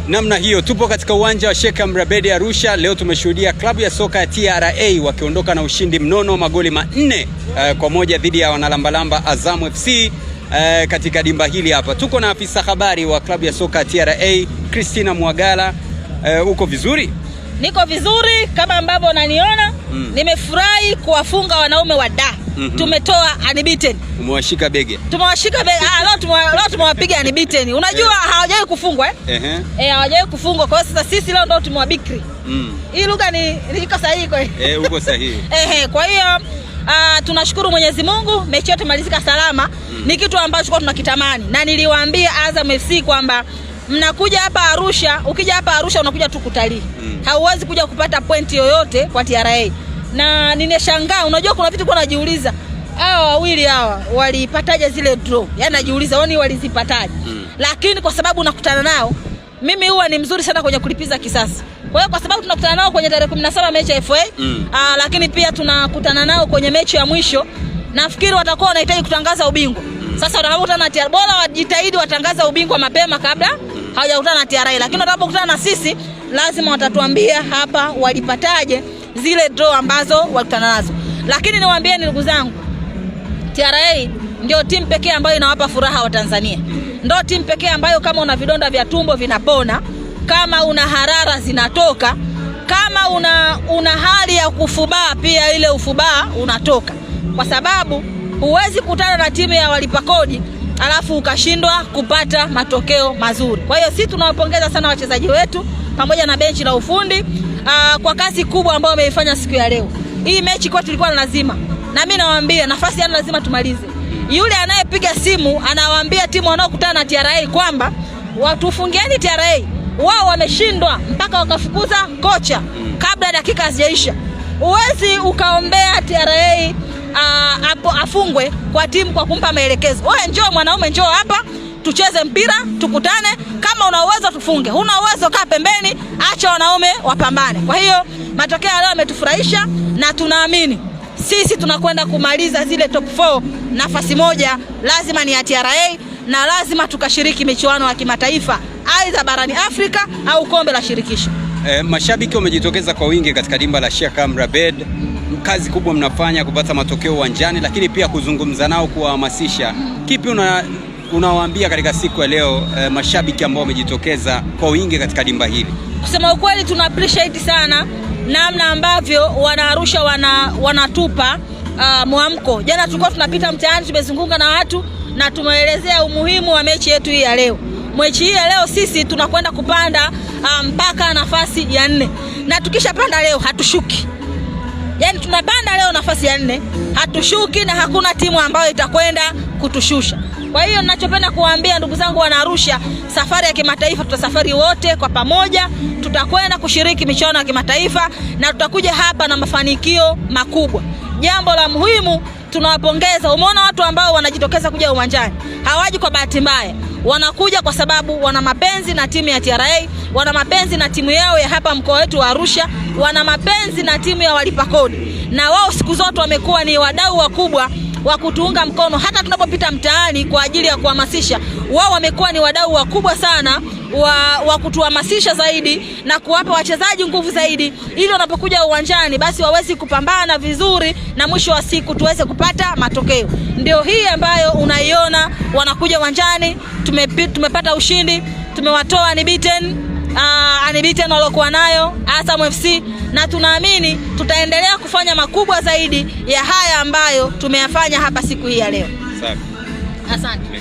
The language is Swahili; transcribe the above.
Namna hiyo tupo katika uwanja wa Sheikh Amri Abeid Arusha. Leo tumeshuhudia klabu ya soka ya TRA wakiondoka na ushindi mnono magoli 4 kwa moja dhidi ya wanalambalamba Azam FC katika dimba hili hapa. Tuko na afisa habari wa klabu ya soka ya TRA Christina Mwagala. Uko vizuri? Niko vizuri kama ambavyo unaniona. Nimefurahi kuwafunga wanaume wa da. Tumetoa unbeaten. Umewashika bege. Tumewashika bege. Leo tumewapiga unbeaten. Unajua hawajawahi kufungwa hawajawahi kufungwa. Kwa hiyo sasa sisi leo ndio tumewabikri. Hii lugha iko sahihi kwa hiyo. Uko sahihi. Kwa hiyo tunashukuru Mwenyezi Mungu, mechi yetu imalizika salama. Ni kitu ambacho kwa tunakitamani. Na niliwaambia Azam FC kwamba mnakuja hapa Arusha, ukija hapa Arusha unakuja tu kutalii. Hauwezi kuja kupata pointi yoyote kwa TRA. Na nimeshangaa, unajua kuna vitu kwa najiuliza, hawa wawili hawa walipataje zile draw? Yaani najiuliza wao walizipataje? Lakini kwa sababu nakutana nao, mimi huwa ni mzuri sana kwenye kulipiza kisasi. Kwa hiyo kwa sababu tunakutana nao kwenye tarehe 17 mechi ya FA, lakini pia tunakutana nao kwenye mechi ya mwisho, nafikiri watakuwa wanahitaji kutangaza ubingwa. Sasa watakapokutana na TRA, bora wajitahidi watangaza ubingwa mapema kabla hawajakutana na TRA, lakini watakapokutana na sisi lazima watatuambia hapa walipataje zile draw ambazo walikutana nazo. Lakini niwaambieni ndugu zangu, TRA ndio timu pekee ambayo inawapa furaha wa Tanzania. Ndio timu pekee ambayo kama una vidonda vya tumbo vinapona, kama una harara zinatoka, kama una hali ya kufubaa pia ile ufubaa unatoka. Kwa sababu huwezi kutana na timu ya walipa kodi alafu ukashindwa kupata matokeo mazuri. Kwa hiyo sisi tunawapongeza sana wachezaji wetu pamoja na benchi la ufundi kwa kazi kubwa ambayo wameifanya siku ya leo. Hii mechi kwa tulikuwa lazima. Na mimi nawaambia nafasi yana lazima tumalize. Yule anayepiga simu anawaambia timu wanaokutana na TRA kwamba watufungieni TRA. Wao wameshindwa mpaka wakafukuza kocha kabla dakika hazijaisha. Uwezi ukaombea TRA afungwe kwa timu kwa kumpa maelekezo. Wewe njoo mwanaume, njoo hapa tucheze mpira, tukutane, kama una uwezo tufunge. Huna uwezo kaa pembeni, acha wanaume wapambane. Kwa hiyo matokeo leo yametufurahisha na tunaamini sisi tunakwenda kumaliza zile top 4. Nafasi moja lazima ni ya TRA na lazima tukashiriki michuano ya kimataifa aidha barani Afrika au kombe la shirikisho. Mashabiki wamejitokeza kwa wingi katika dimba la Sheikh Amri Abeid. Kazi kubwa mnafanya kupata matokeo uwanjani, lakini pia kuzungumza nao, kuwahamasisha. Kipi unawaambia katika siku ya leo mashabiki ambao wamejitokeza kwa wingi katika dimba hili? Kusema ukweli tuna appreciate sana namna ambavyo Wanaarusha wanatupa mwamko. Jana tulikuwa tunapita mtaani, tumezunguka na watu na tumeelezea umuhimu wa mechi yetu hii ya leo. Mechi hii ya leo sisi tunakwenda kupanda mpaka nafasi ya 4. Na tukishapanda leo hatushuki. Yaani tunapanda leo nafasi ya 4, hatushuki na hakuna timu ambayo itakwenda kutushusha. Kwa hiyo ninachopenda kuwaambia ndugu zangu Wanaarusha, safari ya kimataifa tutasafari wote kwa pamoja, tutakwenda kushiriki michuano ya kimataifa na tutakuja hapa na mafanikio makubwa. Jambo la muhimu, tunawapongeza. Umeona watu ambao wanajitokeza kuja uwanjani, hawaji kwa bahati mbaya. Wanakuja kwa sababu wana mapenzi na timu ya TRA, wana mapenzi na timu yao ya hapa mkoa wetu wa Arusha, wana mapenzi na timu ya walipa kodi. Na wao siku zote wamekuwa ni wadau wakubwa wa kutuunga mkono hata tunapopita mtaani kwa ajili ya kuhamasisha. Wao wamekuwa ni wadau wakubwa sana wa kutuhamasisha zaidi na kuwapa wachezaji nguvu zaidi ili wanapokuja uwanjani basi wawezi kupambana vizuri na mwisho wa siku tuweze kupata matokeo. Ndio hii ambayo unaiona wanakuja uwanjani, tumepata ushindi, tumewatoa unbeaten waliokuwa nayo Azam FC, na tunaamini tutaendelea kufanya makubwa zaidi ya haya ambayo tumeyafanya hapa siku hii ya leo. Safi. Asante.